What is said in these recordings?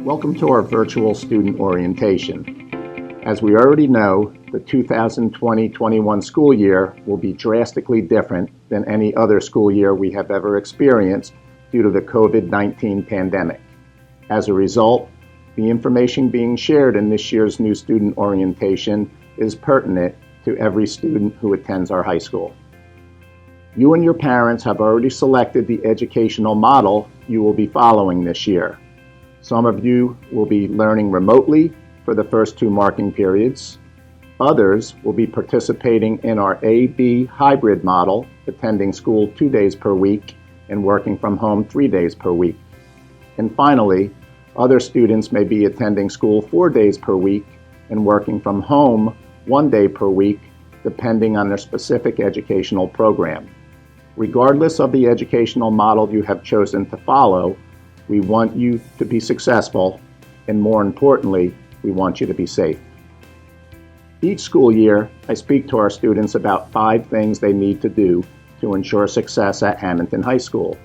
Welcome to our virtual student orientation. As we already know, the 2020-21 school year will be drastically different than any other school year we have ever experienced due to the COVID-19 pandemic. As a result, the information being shared in this year's new student orientation is pertinent to every student who attends our high school. You and your parents have already selected the educational model you will be following this year. Some of you will be learning remotely for the first 2 marking periods. Others will be participating in our A-B hybrid model, attending school 2 days per week and working from home 3 days per week. And finally, other students may be attending school 4 days per week and working from home 1 day per week, depending on their specific educational program. Regardless of the educational model you have chosen to follow, we want you to be successful, and more importantly, we want you to be safe. Each school year, I speak to our students about 5 things they need to do to ensure success at Hamilton High School.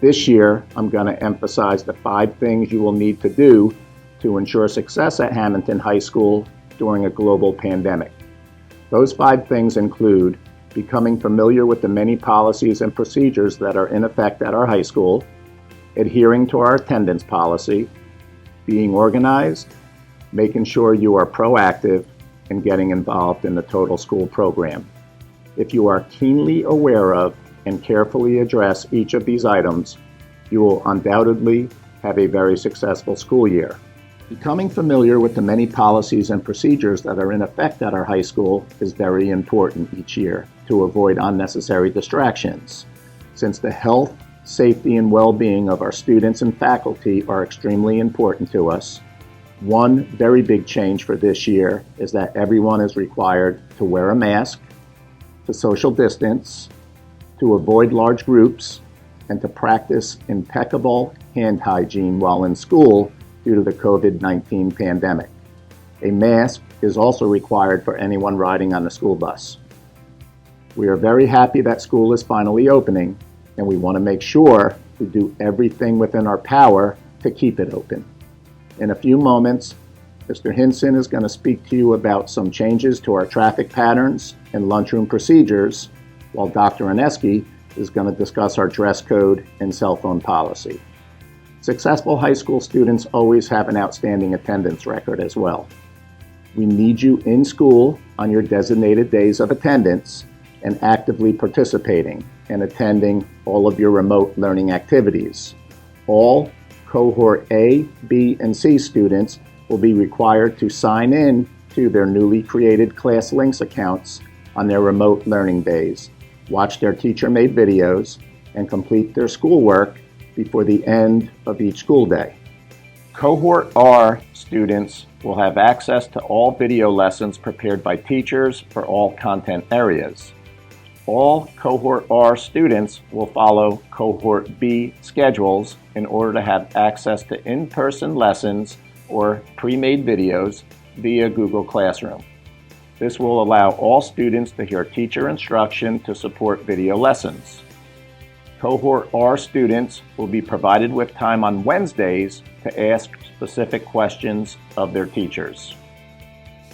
This year, I'm going to emphasize the 5 things you will need to do to ensure success at Hamilton High School during a global pandemic. Those 5 things include becoming familiar with the many policies and procedures that are in effect at our high school, adhering to our attendance policy, being organized, making sure you are proactive, and getting involved in the total school program. If you are keenly aware of and carefully address each of these items, you will undoubtedly have a very successful school year. Becoming familiar with the many policies and procedures that are in effect at our high school is very important each year to avoid unnecessary distractions. Since the health, safety, and well-being of our students and faculty are extremely important to us, one very big change for this year is that everyone is required to wear a mask, to social distance, to avoid large groups, and to practice impeccable hand hygiene while in school due to the COVID-19 pandemic. A mask is also required for anyone riding on the school bus. We are very happy that school is finally opening, and we want to make sure we do everything within our power to keep it open. In a few moments, Mr. Hinson is going to speak to you about some changes to our traffic patterns and lunchroom procedures, while Dr. Oneski is going to discuss our dress code and cell phone policy. Successful high school students always have an outstanding attendance record as well. We need you in school on your designated days of attendance and actively participating and attending all of your remote learning activities. All Cohort A, B, and C students will be required to sign in to their newly created Class Links accounts on their remote learning days, watch their teacher-made videos, and complete their schoolwork before the end of each school day. Cohort R students will have access to all video lessons prepared by teachers for all content areas. All Cohort R students will follow Cohort B schedules in order to have access to in-person lessons or pre-made videos via Google Classroom. This will allow all students to hear teacher instruction to support video lessons. Cohort R students will be provided with time on Wednesdays to ask specific questions of their teachers.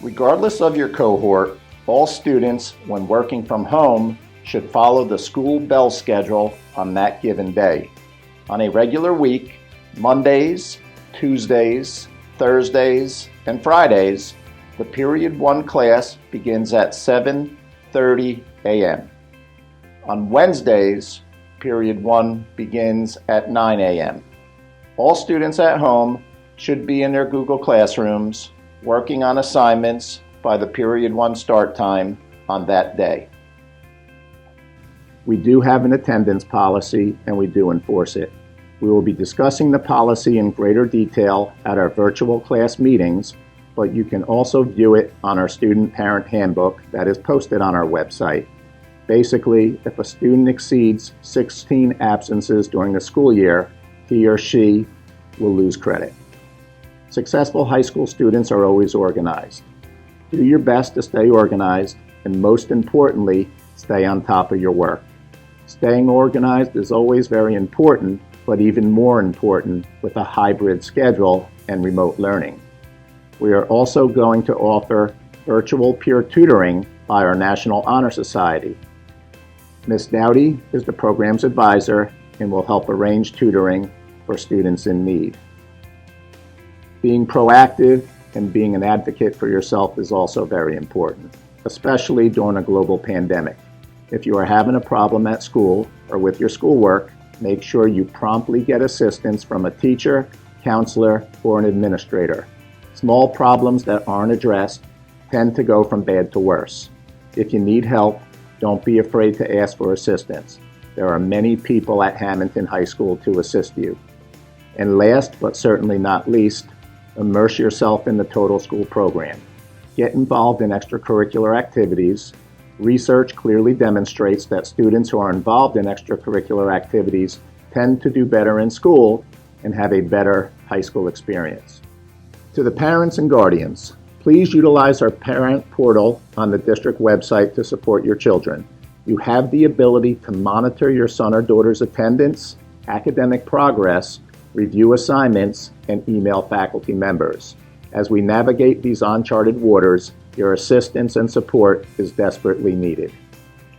Regardless of your cohort, all students, when working from home, should follow the school bell schedule on that given day. On a regular week, Mondays, Tuesdays, Thursdays, and Fridays, the Period 1 class begins at 7:30 a.m. On Wednesdays, Period 1 begins at 9 a.m. All students at home should be in their Google Classrooms working on assignments by the Period 1 start time on that day. We do have an attendance policy and we do enforce it. We will be discussing the policy in greater detail at our virtual class meetings, but you can also view it on our student parent handbook that is posted on our website. Basically, if a student exceeds 16 absences during the school year, he or she will lose credit. Successful high school students are always organized. Do your best to stay organized, and most importantly, stay on top of your work. Staying organized is always very important, but even more important with a hybrid schedule and remote learning. We are also going to offer virtual peer tutoring by our National Honor Society. Ms. Dowdy is the program's advisor and will help arrange tutoring for students in need. Being proactive and being an advocate for yourself is also very important, especially during a global pandemic. If you are having a problem at school or with your schoolwork, make sure you promptly get assistance from a teacher, counselor, or an administrator. Small problems that aren't addressed tend to go from bad to worse. If you need help, don't be afraid to ask for assistance. There are many people at Hamilton High School to assist you. And last, but certainly not least, immerse yourself in the Total School program. Get involved in extracurricular activities. Research clearly demonstrates that students who are involved in extracurricular activities tend to do better in school and have a better high school experience. To the parents and guardians, please utilize our parent portal on the district website to support your children. You have the ability to monitor your son or daughter's attendance, academic progress, review assignments, and email faculty members. As we navigate these uncharted waters, your assistance and support is desperately needed.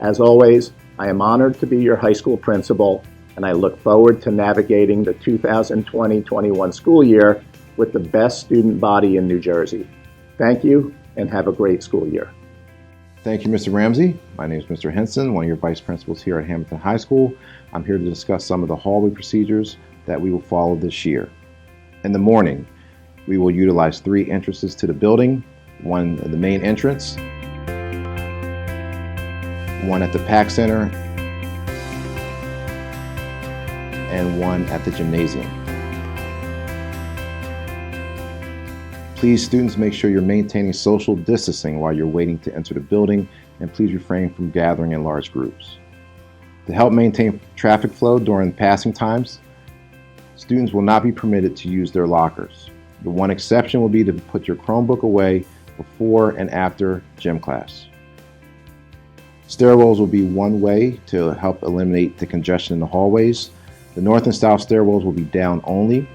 As always, I am honored to be your high school principal, and I look forward to navigating the 2020-21 school year with the best student body in New Jersey. Thank you, and have a great school year. Thank you, Mr. Ramsey. My name is Mr. Henson, one of your vice principals here at Hamilton High School. I'm here to discuss some of the hallway procedures that we will follow this year. In the morning, we will utilize 3 entrances to the building, one at the main entrance, one at the PAC Center, and one at the gymnasium. Please, students, make sure you're maintaining social distancing while you're waiting to enter the building, and please refrain from gathering in large groups. To help maintain traffic flow during passing times, students will not be permitted to use their lockers. The one exception will be to put your Chromebook away before and after gym class. Stairwells will be one way to help eliminate the congestion in the hallways. The north and south stairwells will be down only.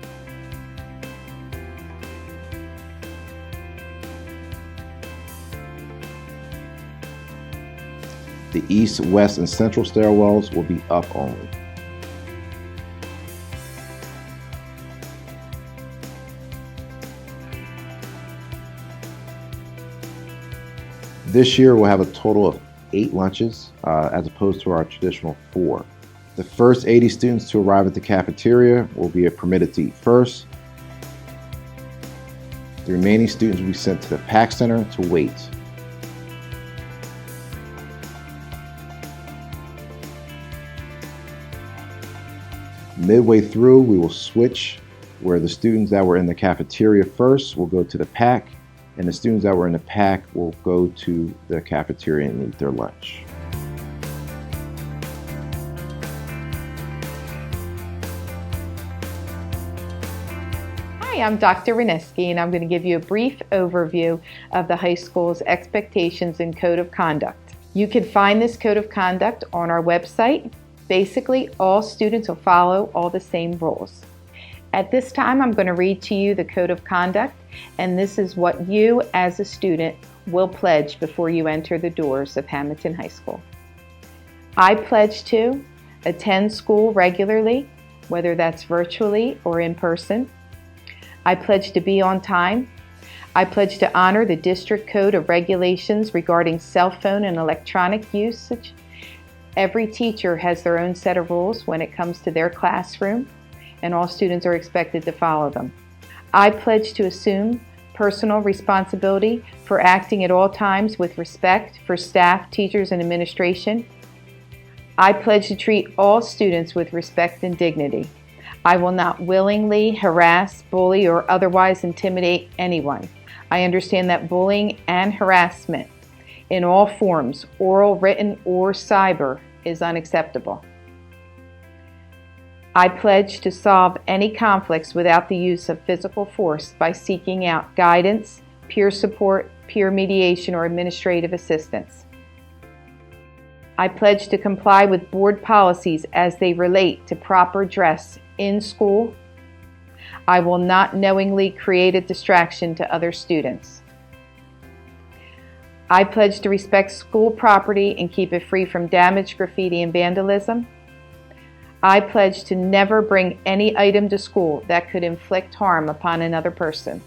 The east, west, and central stairwells will be up only. This year we'll have a total of 8 lunches as opposed to our traditional 4. The first 80 students to arrive at the cafeteria will be permitted to eat first. The remaining students will be sent to the PAC Center to wait. Midway through, we will switch where the students that were in the cafeteria first will go to the PAC, and the students that were in the PAC will go to the cafeteria and eat their lunch. Hi, I'm Dr. Reneski, and I'm going to give you a brief overview of the high school's expectations and code of conduct. You can find this code of conduct on our website. Basically, all students will follow all the same rules. At this time, I'm going to read to you the code of conduct, and this is what you as a student will pledge before you enter the doors of Hamilton High School. I pledge to attend school regularly, whether that's virtually or in person. I pledge to be on time. I pledge to honor the district code of regulations regarding cell phone and electronic usage. Every teacher has their own set of rules when it comes to their classroom, and all students are expected to follow them. I pledge to assume personal responsibility for acting at all times with respect for staff, teachers, and administration. I pledge to treat all students with respect and dignity. I will not willingly harass, bully, or otherwise intimidate anyone. I understand that bullying and harassment in all forms, oral, written, or cyber, is unacceptable. I pledge to solve any conflicts without the use of physical force by seeking out guidance, peer support, peer mediation, or administrative assistance. I pledge to comply with board policies as they relate to proper dress in school. I will not knowingly create a distraction to other students. I pledge to respect school property and keep it free from damage, graffiti, and vandalism. I pledge to never bring any item to school that could inflict harm upon another person.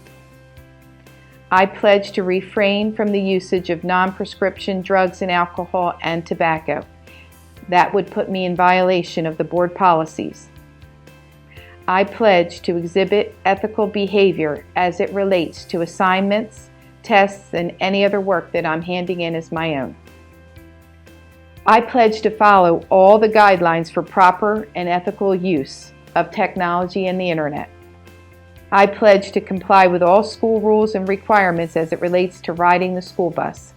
I pledge to refrain from the usage of non-prescription drugs and alcohol and tobacco. That would put me in violation of the board policies. I pledge to exhibit ethical behavior as it relates to assignments, tests, and any other work that I'm handing in as my own. I pledge to follow all the guidelines for proper and ethical use of technology and the internet. I pledge to comply with all school rules and requirements as it relates to riding the school bus.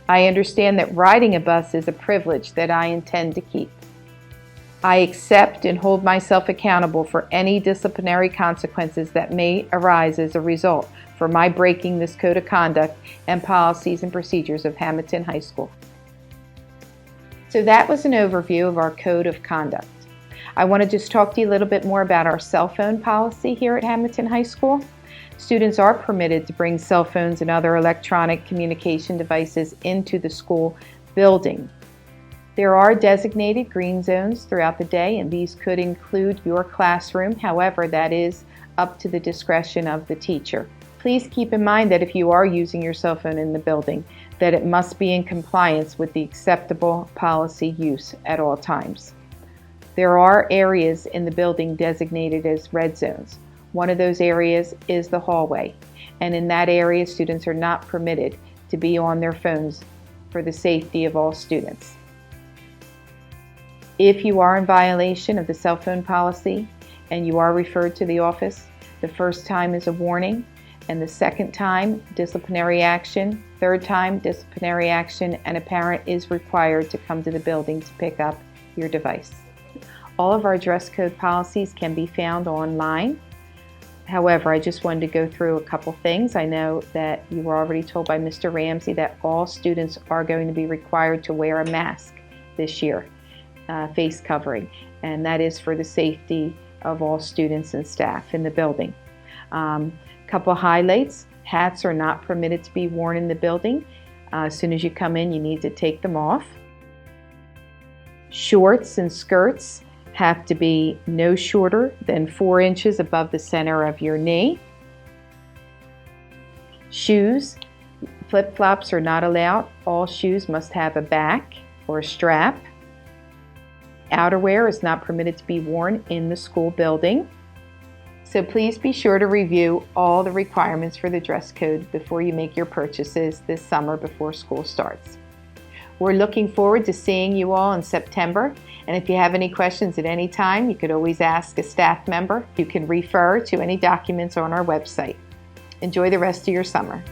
I understand that riding a bus is a privilege that I intend to keep. I accept and hold myself accountable for any disciplinary consequences that may arise as a result for my breaking this code of conduct and policies and procedures of Hamilton High School. So that was an overview of our code of conduct. I want to just talk to you a little bit more about our cell phone policy here at Hamilton High School. Students are permitted to bring cell phones and other electronic communication devices into the school building. There are designated green zones throughout the day, and these could include your classroom. However, that is up to the discretion of the teacher. Please keep in mind that if you are using your cell phone in the building, that it must be in compliance with the acceptable policy use at all times. There are areas in the building designated as red zones. One of those areas is the hallway, and in that area, students are not permitted to be on their phones for the safety of all students. If you are in violation of the cell phone policy and you are referred to the office, the first time is a warning, and the second time, disciplinary action. Third time, disciplinary action, and a parent is required to come to the building to pick up your device. All of our dress code policies can be found online. However, I just wanted to go through a couple things. I know that you were already told by Mr. Ramsey that all students are going to be required to wear a mask this year, face covering, and that is for the safety of all students and staff in the building. Couple highlights: hats are not permitted to be worn in the building. As soon as you come in, you need to take them off. Shorts and skirts have to be no shorter than 4 inches above the center of your knee. Shoes, flip-flops are not allowed. All shoes must have a back or a strap. Outerwear is not permitted to be worn in the school building. So please be sure to review all the requirements for the dress code before you make your purchases this summer before school starts. We're looking forward to seeing you all in September, and if you have any questions at any time, you could always ask a staff member. You can refer to any documents on our website. Enjoy the rest of your summer.